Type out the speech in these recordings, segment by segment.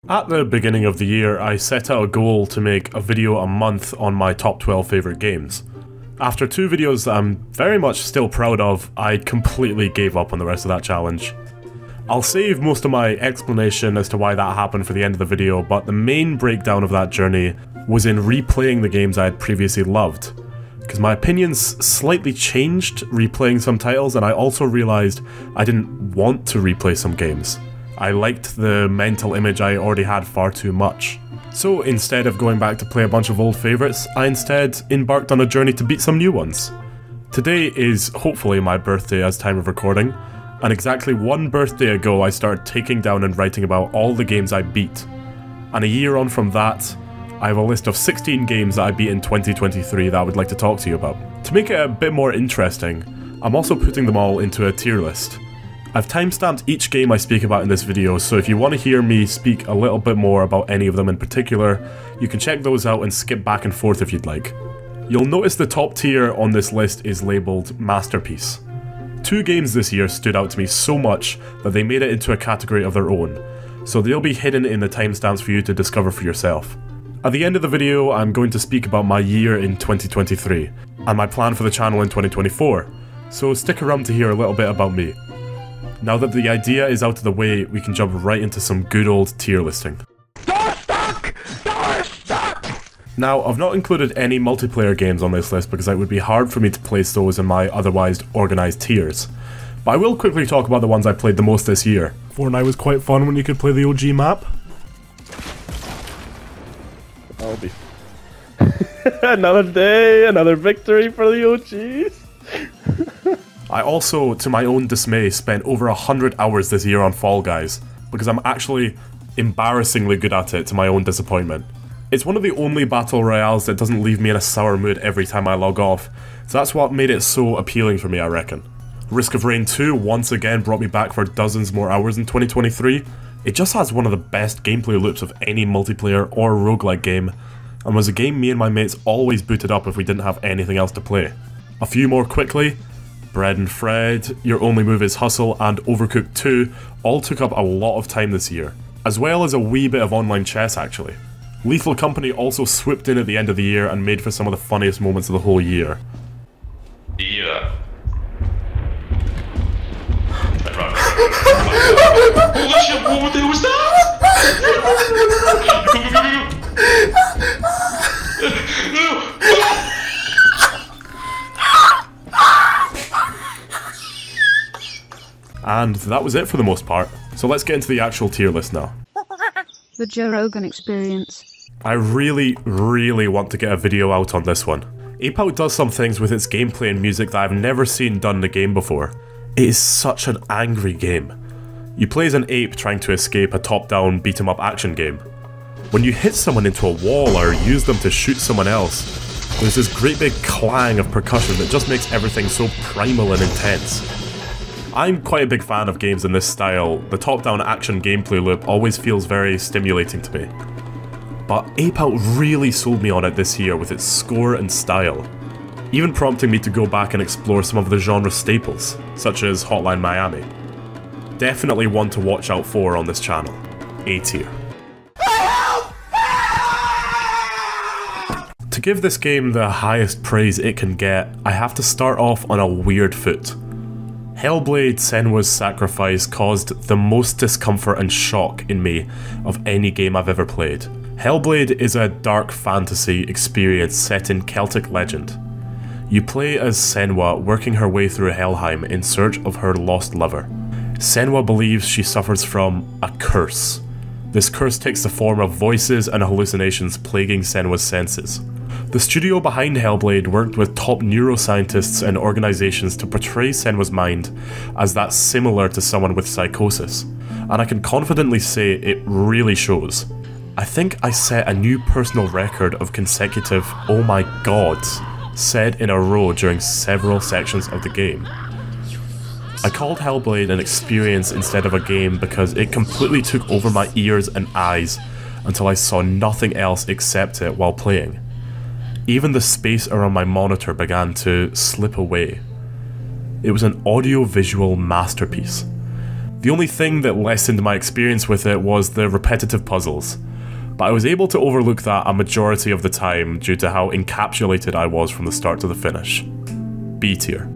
At the beginning of the year, I set out a goal to make a video a month on my top 12 favourite games. After 2 videos that I'm very much still proud of, I completely gave up on the rest of that challenge. I'll save most of my explanation as to why that happened for the end of the video, but the main breakdown of that journey was in replaying the games I had previously loved. Because my opinions slightly changed replaying some titles, and I also realised I didn't want to replay some games. I liked the mental image I already had far too much. So instead of going back to play a bunch of old favourites, I instead embarked on a journey to beat some new ones. Today is hopefully my birthday as time of recording, and exactly 1 birthday ago I started taking down and writing about all the games I beat. And a year on from that, I have a list of 16 games that I beat in 2023 that I would like to talk to you about. To make it a bit more interesting, I'm also putting them all into a tier list. I've timestamped each game I speak about in this video, so if you want to hear me speak a little bit more about any of them in particular, you can check those out and skip back and forth if you'd like. You'll notice the top tier on this list is labelled Masterpiece. 2 games this year stood out to me so much that they made it into a category of their own, so they'll be hidden in the timestamps for you to discover for yourself. At the end of the video, I'm going to speak about my year in 2023, and my plan for the channel in 2024, so stick around to hear a little bit about me. Now that the idea is out of the way, we can jump right into some good old tier listing. Now, I've not included any multiplayer games on this list because it would be hard for me to place those in my otherwise organised tiers. But I will quickly talk about the ones I played the most this year. Fortnite was quite fun when you could play the OG map. I'll be... Another day, another victory for the OGs! I also, to my own dismay, spent over 100 hours this year on Fall Guys, because I'm actually embarrassingly good at it to my own disappointment. It's one of the only battle royales that doesn't leave me in a sour mood every time I log off, so that's what made it so appealing for me, I reckon. Risk of Rain 2 once again brought me back for dozens more hours in 2023. It just has one of the best gameplay loops of any multiplayer or roguelike game, and was a game me and my mates always booted up if we didn't have anything else to play. A few more quickly. Bread and Fred, Your Only Move is Hustle, and Overcooked 2 all took up a lot of time this year, as well as a wee bit of online chess actually. Lethal Company also swooped in at the end of the year and made for some of the funniest moments of the whole year. Yeah. Holy shit, what the hell was that? And that was it for the most part, so let's get into the actual tier list now. The Joe Rogan Experience. I really want to get a video out on this one. Ape Out does some things with its gameplay and music that I've never seen done in a game before. It is such an angry game. You play as an ape trying to escape a top-down beat-em-up action game. When you hit someone into a wall or use them to shoot someone else, there's this great big clang of percussion that just makes everything so primal and intense. I'm quite a big fan of games in this style. The top-down action gameplay loop always feels very stimulating to me. But Ape Out really sold me on it this year with its score and style, even prompting me to go back and explore some of the genre staples, such as Hotline Miami. Definitely one to watch out for on this channel. A tier. To give this game the highest praise it can get, I have to start off on a weird foot. Hellblade: Senua's Sacrifice caused the most discomfort and shock in me of any game I've ever played. Hellblade is a dark fantasy experience set in Celtic legend. You play as Senua working her way through Helheim in search of her lost lover. Senua believes she suffers from a curse. This curse takes the form of voices and hallucinations plaguing Senua's senses. The studio behind Hellblade worked with top neuroscientists and organisations to portray Senua's mind as that similar to someone with psychosis, and I can confidently say it really shows. I think I set a new personal record of consecutive "oh my gods" said in a row during several sections of the game. I called Hellblade an experience instead of a game because it completely took over my ears and eyes until I saw nothing else except it while playing. Even the space around my monitor began to slip away. It was an audio-visual masterpiece. The only thing that lessened my experience with it was the repetitive puzzles, but I was able to overlook that a majority of the time due to how encapsulated I was from the start to the finish. B tier.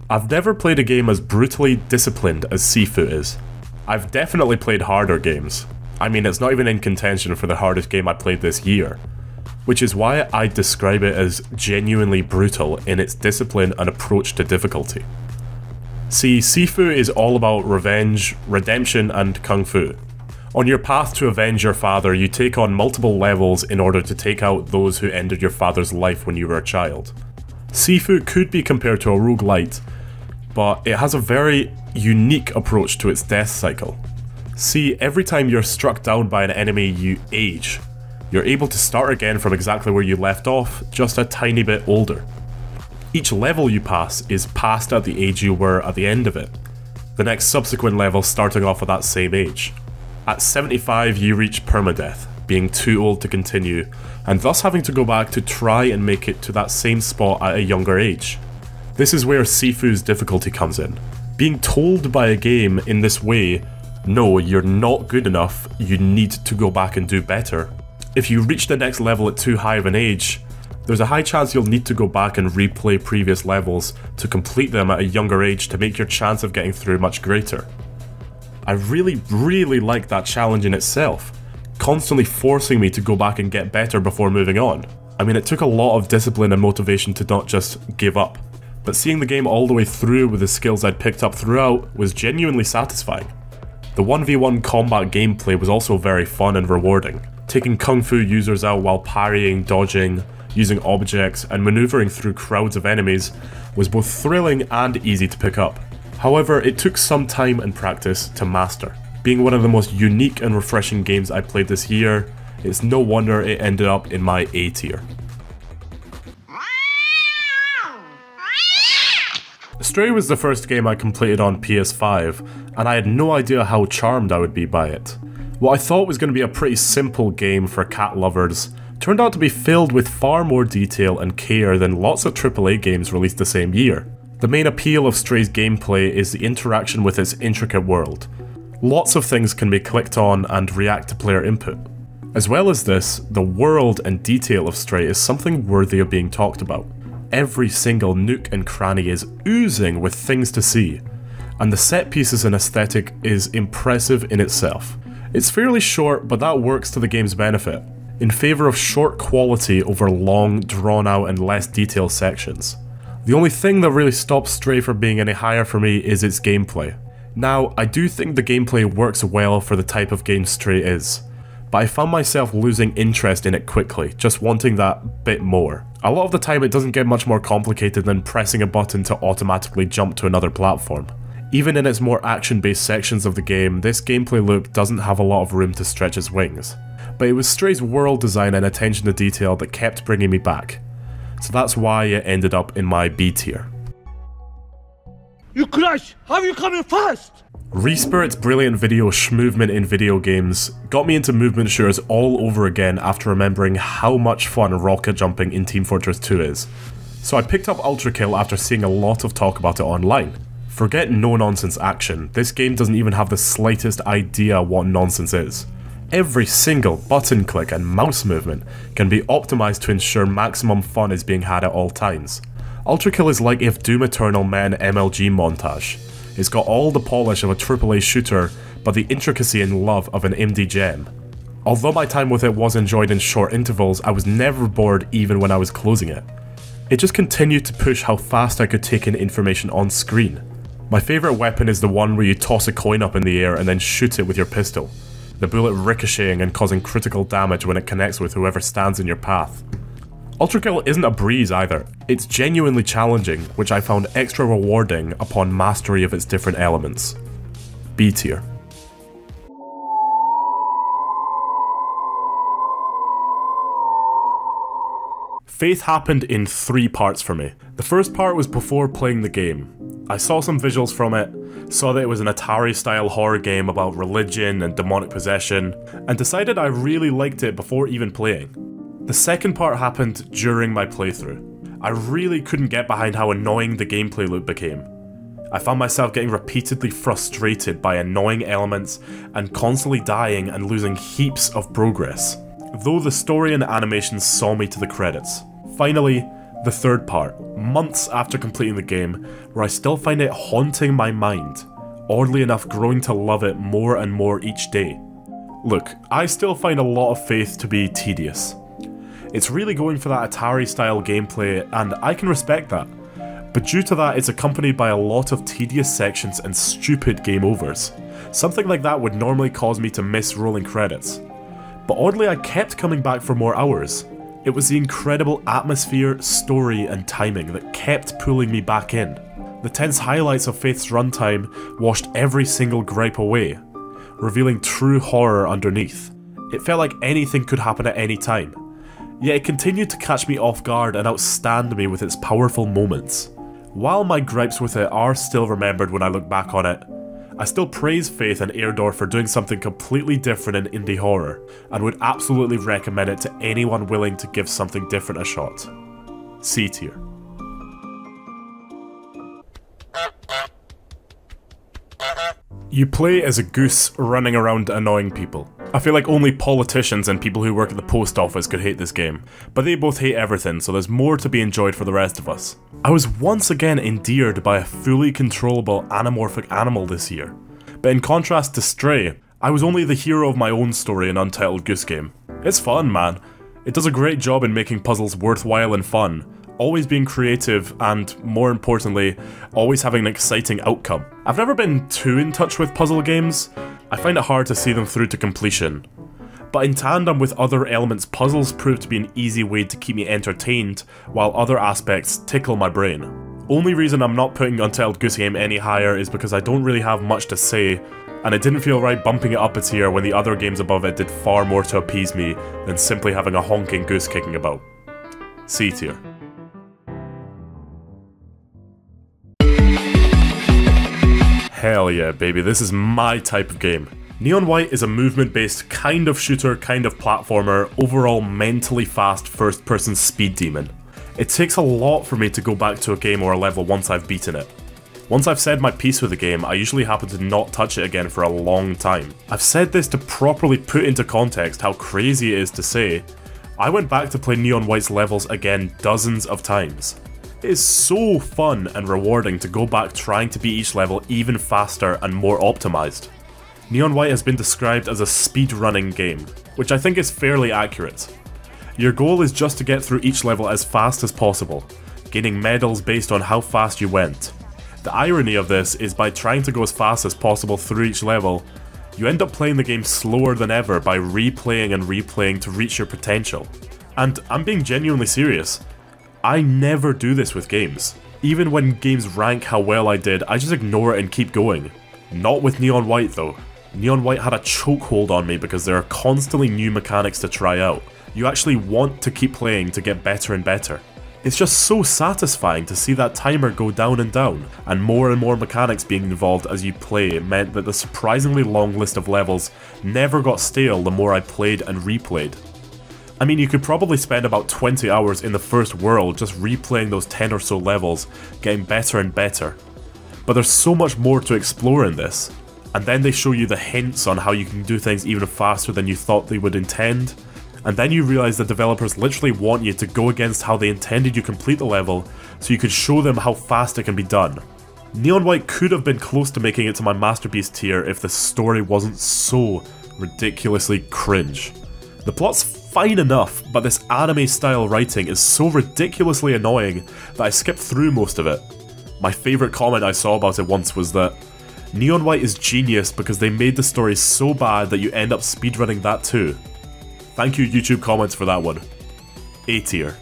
I've never played a game as brutally disciplined as Sifu is. I've definitely played harder games. I mean, it's not even in contention for the hardest game I played this year, which is why I describe it as genuinely brutal in its discipline and approach to difficulty. See, Sifu is all about revenge, redemption, and kung fu. On your path to avenge your father, you take on multiple levels in order to take out those who ended your father's life when you were a child. Sifu could be compared to a roguelite, but it has a very unique approach to its death cycle. See, every time you're struck down by an enemy, you age. You're able to start again from exactly where you left off, just a tiny bit older. Each level you pass is passed at the age you were at the end of it, the next subsequent level starting off at that same age. At 75 you reach permadeath, being too old to continue, and thus having to go back to try and make it to that same spot at a younger age. This is where Sifu's difficulty comes in. Being told by a game in this way, no, you're not good enough, you need to go back and do better. If you reach the next level at too high of an age, there's a high chance you'll need to go back and replay previous levels to complete them at a younger age to make your chance of getting through much greater. I really like that challenge in itself, constantly forcing me to go back and get better before moving on. I mean, it took a lot of discipline and motivation to not just give up, but seeing the game all the way through with the skills I'd picked up throughout was genuinely satisfying. The 1v1 combat gameplay was also very fun and rewarding. Taking kung fu users out while parrying, dodging, using objects, and maneuvering through crowds of enemies was both thrilling and easy to pick up. However, it took some time and practice to master. Being one of the most unique and refreshing games I played this year, it's no wonder it ended up in my A tier. Stray was the first game I completed on PS5, and I had no idea how charmed I would be by it. What I thought was going to be a pretty simple game for cat lovers turned out to be filled with far more detail and care than lots of AAA games released the same year. The main appeal of Stray's gameplay is the interaction with its intricate world. Lots of things can be clicked on and react to player input. As well as this, the world and detail of Stray is something worthy of being talked about. Every single nook and cranny is oozing with things to see, and the set pieces and aesthetic is impressive in itself. It's fairly short, but that works to the game's benefit, in favour of short quality over long, drawn out and less detailed sections. The only thing that really stops Stray from being any higher for me is its gameplay. Now, I do think the gameplay works well for the type of game Stray is, but I found myself losing interest in it quickly, just wanting that bit more. A lot of the time it doesn't get much more complicated than pressing a button to automatically jump to another platform. Even in its more action-based sections of the game, this gameplay loop doesn't have a lot of room to stretch its wings. But it was Stray's world design and attention to detail that kept bringing me back, so that's why it ended up in my B tier. You crash! How are you coming fast? Respirit's brilliant video shmovement in video games got me into movement shooters all over again after remembering how much fun rocket jumping in Team Fortress 2 is. So I picked up Ultrakill after seeing a lot of talk about it online. Forget no-nonsense action, this game doesn't even have the slightest idea what nonsense is. Every single button click and mouse movement can be optimized to ensure maximum fun is being had at all times. Ultrakill is like if Doom Eternal met an MLG montage. It's got all the polish of a AAA shooter, but the intricacy and love of an indie gem. Although my time with it was enjoyed in short intervals, I was never bored even when I was closing it. It just continued to push how fast I could take in information on screen. My favourite weapon is the one where you toss a coin up in the air and then shoot it with your pistol, the bullet ricocheting and causing critical damage when it connects with whoever stands in your path. Ultrakill isn't a breeze either, it's genuinely challenging, which I found extra rewarding upon mastery of its different elements. B tier. Faith happened in 3 parts for me. The first part was before playing the game. I saw some visuals from it, saw that it was an Atari-style horror game about religion and demonic possession, and decided I really liked it before even playing. The second part happened during my playthrough. I really couldn't get behind how annoying the gameplay loop became. I found myself getting repeatedly frustrated by annoying elements and constantly dying and losing heaps of progress, though the story and animation saw me to the credits. Finally, the third part, months after completing the game, where I still find it haunting my mind, oddly enough growing to love it more and more each day. Look, I still find a lot of faith to be tedious. It's really going for that Atari-style gameplay, and I can respect that. But due to that, it's accompanied by a lot of tedious sections and stupid game overs. Something like that would normally cause me to miss rolling credits. But oddly, I kept coming back for more hours. It was the incredible atmosphere, story, and timing that kept pulling me back in. The tense highlights of Faith's runtime washed every single gripe away, revealing true horror underneath. It felt like anything could happen at any time, yet it continued to catch me off guard and outstand me with its powerful moments. While my gripes with it are still remembered when I look back on it, I still praise Faith and Airdor for doing something completely different in indie horror, and would absolutely recommend it to anyone willing to give something different a shot. C tier. You play as a goose running around annoying people. I feel like only politicians and people who work at the post office could hate this game, but they both hate everything, so there's more to be enjoyed for the rest of us. I was once again endeared by a fully controllable anamorphic animal this year, but in contrast to Stray, I was only the hero of my own story in Untitled Goose Game. It's fun, man. It does a great job in making puzzles worthwhile and fun, always being creative and, more importantly, always having an exciting outcome. I've never been too in touch with puzzle games. I find it hard to see them through to completion. But in tandem with other elements, puzzles prove to be an easy way to keep me entertained, while other aspects tickle my brain. Only reason I'm not putting Untitled Goose Game any higher is because I don't really have much to say, and it didn't feel right bumping it up a tier when the other games above it did far more to appease me than simply having a honking goose kicking about. C tier. Hell yeah, baby, this is my type of game. Neon White is a movement-based kind of shooter, kind of platformer, overall mentally fast first-person speed demon. It takes a lot for me to go back to a game or a level once I've beaten it. Once I've said my piece with the game, I usually happen to not touch it again for a long time. I've said this to properly put into context how crazy it is to say, I went back to play Neon White's levels again dozens of times. It is so fun and rewarding to go back trying to beat each level even faster and more optimized. Neon White has been described as a speedrunning game, which I think is fairly accurate. Your goal is just to get through each level as fast as possible, gaining medals based on how fast you went. The irony of this is by trying to go as fast as possible through each level, you end up playing the game slower than ever by replaying and replaying to reach your potential. And I'm being genuinely serious. I never do this with games. Even when games rank how well I did, I just ignore it and keep going. Not with Neon White though. Neon White had a chokehold on me because there are constantly new mechanics to try out. You actually want to keep playing to get better and better. It's just so satisfying to see that timer go down, and more mechanics being involved as you play meant that the surprisingly long list of levels never got stale the more I played and replayed. I mean, you could probably spend about 20 hours in the first world just replaying those 10 or so levels, getting better and better. But there's so much more to explore in this. And then they show you the hints on how you can do things even faster than you thought they would intend. And then you realise the developers literally want you to go against how they intended you complete the level, so you could show them how fast it can be done. Neon White could have been close to making it to my masterpiece tier if the story wasn't so ridiculously cringe. The plot's fine enough, but this anime-style writing is so ridiculously annoying that I skipped through most of it. My favourite comment I saw about it once was that Neon White is genius because they made the story so bad that you end up speedrunning that too. Thank you YouTube comments for that one. A tier.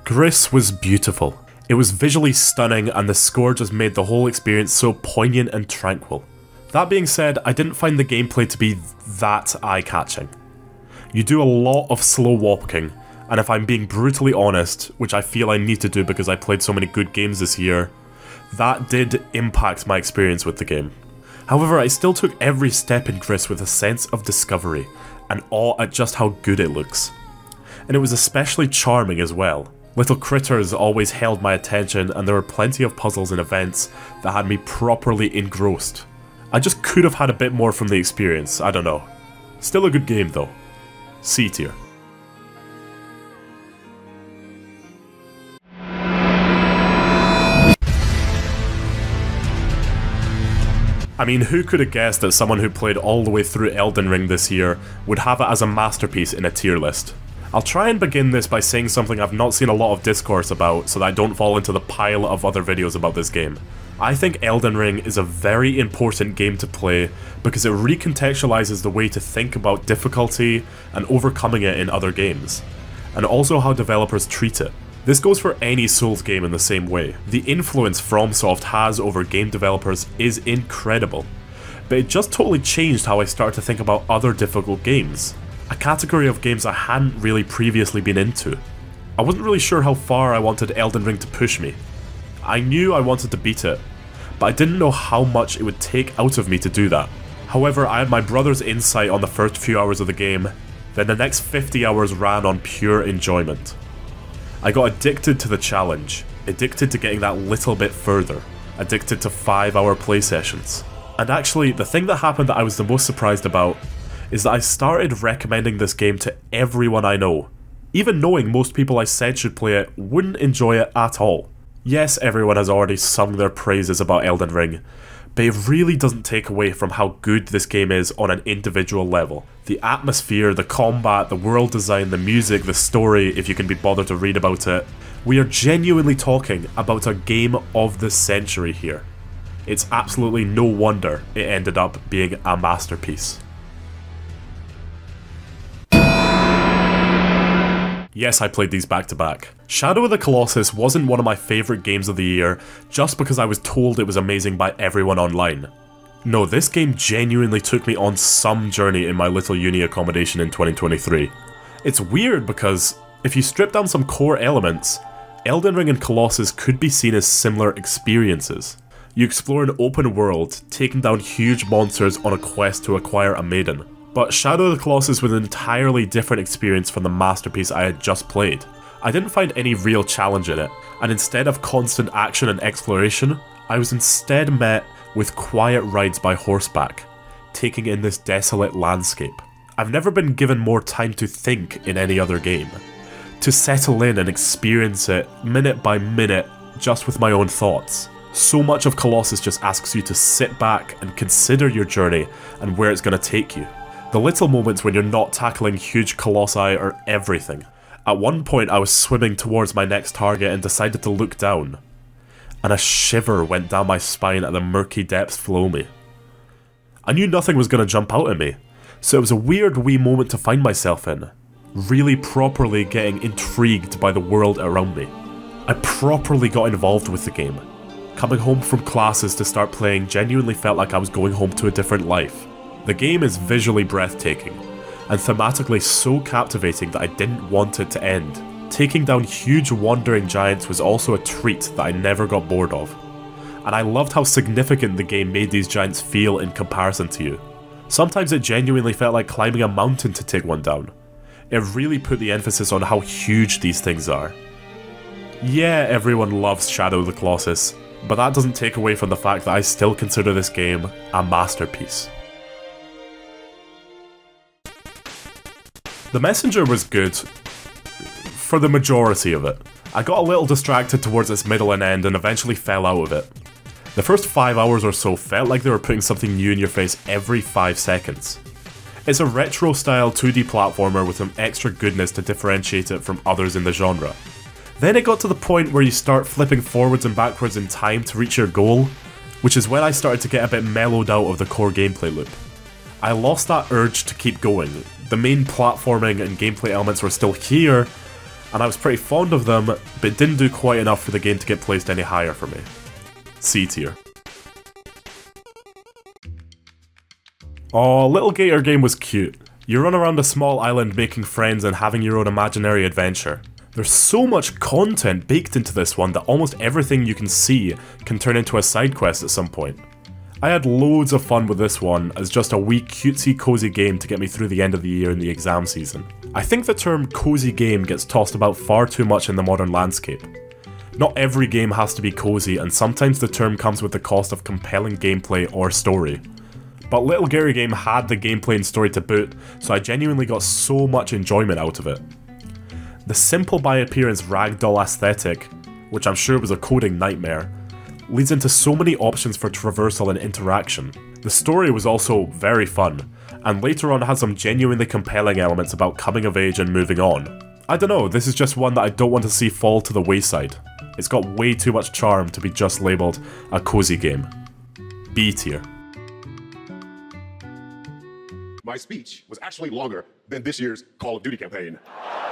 Gris was beautiful. It was visually stunning and the score just made the whole experience so poignant and tranquil. That being said, I didn't find the gameplay to be that eye-catching. You do a lot of slow walking, and if I'm being brutally honest, which I feel I need to do because I played so many good games this year, that did impact my experience with the game. However, I still took every step in Gris with a sense of discovery, and awe at just how good it looks. And it was especially charming as well. Little critters always held my attention, and there were plenty of puzzles and events that had me properly engrossed. I just could have had a bit more from the experience, I don't know. Still a good game though. C tier. I mean, who could have guessed that someone who played all the way through Elden Ring this year would have it as a masterpiece in a tier list? I'll try and begin this by saying something I've not seen a lot of discourse about so that I don't fall into the pile of other videos about this game. I think Elden Ring is a very important game to play because it recontextualizes the way to think about difficulty and overcoming it in other games, and also how developers treat it. This goes for any Souls game in the same way. The influence FromSoft has over game developers is incredible, but it just totally changed how I started to think about other difficult games, a category of games I hadn't really previously been into. I wasn't really sure how far I wanted Elden Ring to push me. I knew I wanted to beat it, but I didn't know how much it would take out of me to do that. However, I had my brother's insight on the first few hours of the game, then the next 50 hours ran on pure enjoyment. I got addicted to the challenge, addicted to getting that little bit further, addicted to 5-hour play sessions. And actually, the thing that happened that I was the most surprised about is that I started recommending this game to everyone I know, even knowing most people I said should play it wouldn't enjoy it at all. Yes, everyone has already sung their praises about Elden Ring, but it really doesn't take away from how good this game is on an individual level. The atmosphere, the combat, the world design, the music, the story, if you can be bothered to read about it. We are genuinely talking about a game of the century here. It's absolutely no wonder it ended up being a masterpiece. Yes, I played these back to back. Shadow of the Colossus wasn't one of my favourite games of the year just because I was told it was amazing by everyone online. No, this game genuinely took me on some journey in my little uni accommodation in 2023. It's weird because, if you strip down some core elements, Elden Ring and Colossus could be seen as similar experiences. You explore an open world, taking down huge monsters on a quest to acquire a maiden. But Shadow of the Colossus was an entirely different experience from the masterpiece I had just played. I didn't find any real challenge in it, and instead of constant action and exploration, I was instead met with quiet rides by horseback, taking in this desolate landscape. I've never been given more time to think in any other game, to settle in and experience it minute by minute just with my own thoughts. So much of Colossus just asks you to sit back and consider your journey and where it's going to take you. The little moments when you're not tackling huge colossi are everything. At one point I was swimming towards my next target and decided to look down, and a shiver went down my spine at the murky depths below me. I knew nothing was going to jump out at me, so it was a weird wee moment to find myself in, really properly getting intrigued by the world around me. I properly got involved with the game. Coming home from classes to start playing genuinely felt like I was going home to a different life. The game is visually breathtaking, and thematically so captivating that I didn't want it to end. Taking down huge wandering giants was also a treat that I never got bored of, and I loved how significant the game made these giants feel in comparison to you. Sometimes it genuinely felt like climbing a mountain to take one down. It really put the emphasis on how huge these things are. Yeah, everyone loves Shadow of the Colossus, but that doesn't take away from the fact that I still consider this game a masterpiece. The Messenger was good for the majority of it. I got a little distracted towards its middle and end and eventually fell out of it. The first 5 hours or so felt like they were putting something new in your face every 5 seconds. It's a retro-style 2D platformer with some extra goodness to differentiate it from others in the genre. Then it got to the point where you start flipping forwards and backwards in time to reach your goal, which is when I started to get a bit mellowed out of the core gameplay loop. I lost that urge to keep going. The main platforming and gameplay elements were still here, and I was pretty fond of them, but it didn't do quite enough for the game to get placed any higher for me. C tier. Aw, Lil Gator Game was cute. You run around a small island making friends and having your own imaginary adventure. There's so much content baked into this one that almost everything you can see can turn into a side quest at some point. I had loads of fun with this one as just a wee cutesy cozy game to get me through the end of the year and the exam season. I think the term cozy game gets tossed about far too much in the modern landscape. Not every game has to be cozy, and sometimes the term comes with the cost of compelling gameplay or story. But Lil Gator Game had the gameplay and story to boot, so I genuinely got so much enjoyment out of it. The simple by appearance ragdoll aesthetic, which I'm sure was a coding nightmare, leads into so many options for traversal and interaction. The story was also very fun, and later on had some genuinely compelling elements about coming of age and moving on. I don't know, this is just one that I don't want to see fall to the wayside. It's got way too much charm to be just labelled a cozy game. B tier. My speech was actually longer than this year's Call of Duty campaign.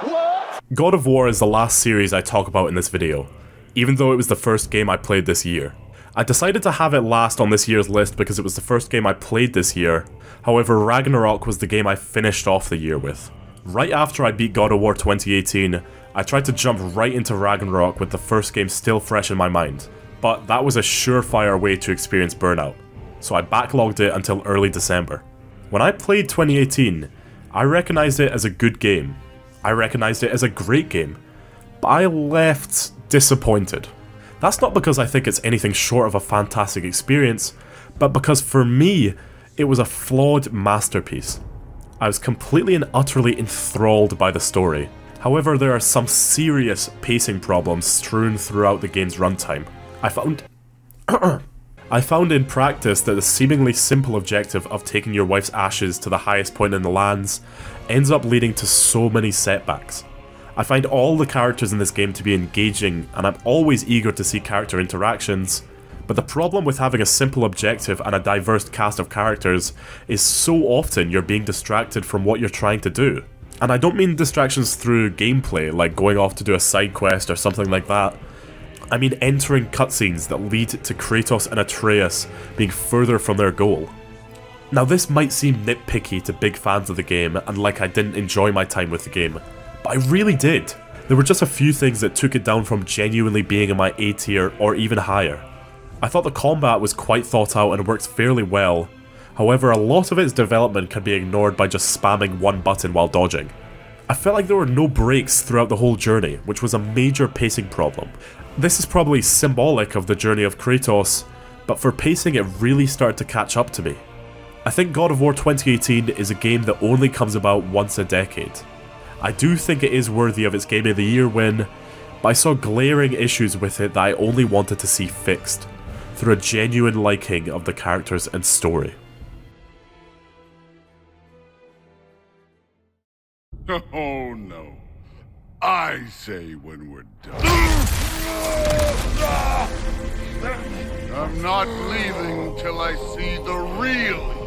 What? God of War is the last series I talk about in this video, even though it was the first game I played this year. I decided to have it last on this year's list because it was the first game I played this year. However, Ragnarok was the game I finished off the year with. Right after I beat God of War 2018, I tried to jump right into Ragnarok with the first game still fresh in my mind, but that was a surefire way to experience burnout, so I backlogged it until early December. When I played 2018, I recognized it as a good game. I recognized it as a great game, but I left disappointed. That's not because I think it's anything short of a fantastic experience, but because for me, it was a flawed masterpiece. I was completely and utterly enthralled by the story. However, there are some serious pacing problems strewn throughout the game's runtime. I found in practice that the seemingly simple objective of taking your wife's ashes to the highest point in the lands ends up leading to so many setbacks. I find all the characters in this game to be engaging, and I'm always eager to see character interactions, but the problem with having a simple objective and a diverse cast of characters is so often you're being distracted from what you're trying to do. And I don't mean distractions through gameplay, like going off to do a side quest or something like that. I mean entering cutscenes that lead to Kratos and Atreus being further from their goal. Now this might seem nitpicky to big fans of the game and like I didn't enjoy my time with the game, but I really did. There were just a few things that took it down from genuinely being in my A tier or even higher. I thought the combat was quite thought out and worked fairly well, however a lot of its development can be ignored by just spamming one button while dodging. I felt like there were no breaks throughout the whole journey, which was a major pacing problem. This is probably symbolic of the journey of Kratos, but for pacing it really started to catch up to me. I think God of War 2018 is a game that only comes about once a decade. I do think it is worthy of its Game of the Year win, but I saw glaring issues with it that I only wanted to see fixed, through a genuine liking of the characters and story. Oh no. I say when we're done. I'm not leaving till I see the real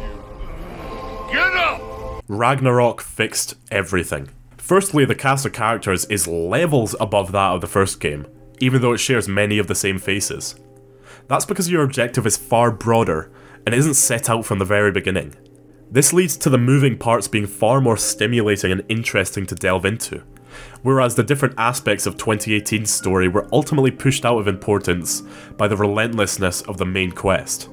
you. Get up! Ragnarok fixed everything. Firstly, the cast of characters is levels above that of the first game, even though it shares many of the same faces. That's because your objective is far broader and isn't set out from the very beginning. This leads to the moving parts being far more stimulating and interesting to delve into, whereas the different aspects of 2018's story were ultimately pushed out of importance by the relentlessness of the main quest.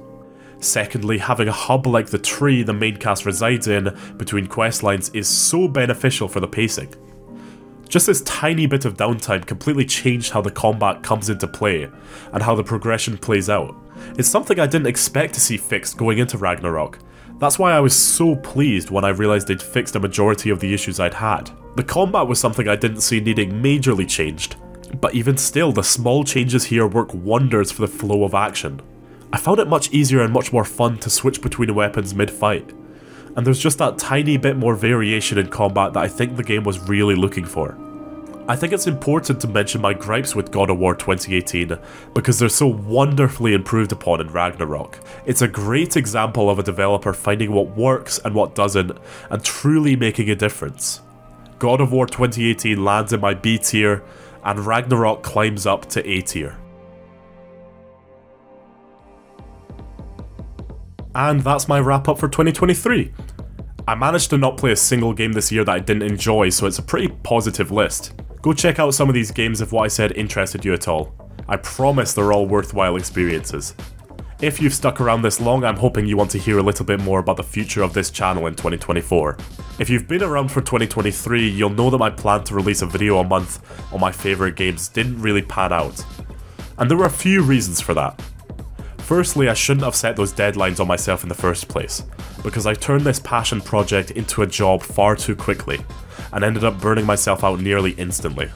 Secondly, having a hub like the tree the main cast resides in between questlines is so beneficial for the pacing. Just this tiny bit of downtime completely changed how the combat comes into play and how the progression plays out. It's something I didn't expect to see fixed going into Ragnarok. That's why I was so pleased when I realised they'd fixed a majority of the issues I'd had. The combat was something I didn't see needing majorly changed, but even still the small changes here work wonders for the flow of action. I found it much easier and much more fun to switch between weapons mid-fight, and there's just that tiny bit more variation in combat that I think the game was really looking for. I think it's important to mention my gripes with God of War 2018 because they're so wonderfully improved upon in Ragnarok. It's a great example of a developer finding what works and what doesn't, and truly making a difference. God of War 2018 lands in my B tier, and Ragnarok climbs up to A tier. And that's my wrap up for 2023. I managed to not play a single game this year that I didn't enjoy, so it's a pretty positive list. Go check out some of these games if what I said interested you at all. I promise they're all worthwhile experiences. If you've stuck around this long, I'm hoping you want to hear a little bit more about the future of this channel in 2024. If you've been around for 2023, you'll know that my plan to release a video a month on my favourite games didn't really pan out. And there were a few reasons for that. Firstly, I shouldn't have set those deadlines on myself in the first place, because I turned this passion project into a job far too quickly, and ended up burning myself out nearly instantly.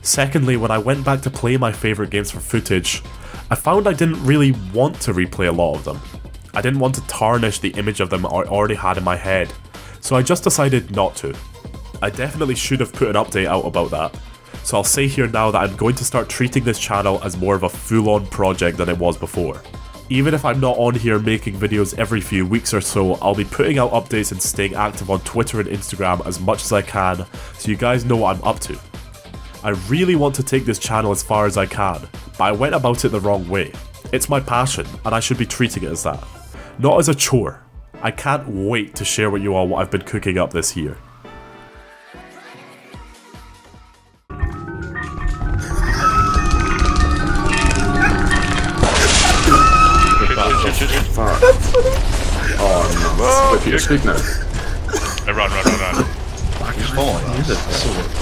Secondly, when I went back to play my favourite games for footage, I found I didn't really want to replay a lot of them. I didn't want to tarnish the image of them I already had in my head, so I just decided not to. I definitely should have put an update out about that, so I'll say here now that I'm going to start treating this channel as more of a full-on project than it was before. Even if I'm not on here making videos every few weeks or so, I'll be putting out updates and staying active on Twitter and Instagram as much as I can, so you guys know what I'm up to. I really want to take this channel as far as I can, but I went about it the wrong way. It's my passion, and I should be treating it as that, not as a chore. I can't wait to share with you all what I've been cooking up this year. Fuck. Oh no. Speak now. Run. Fucking fine.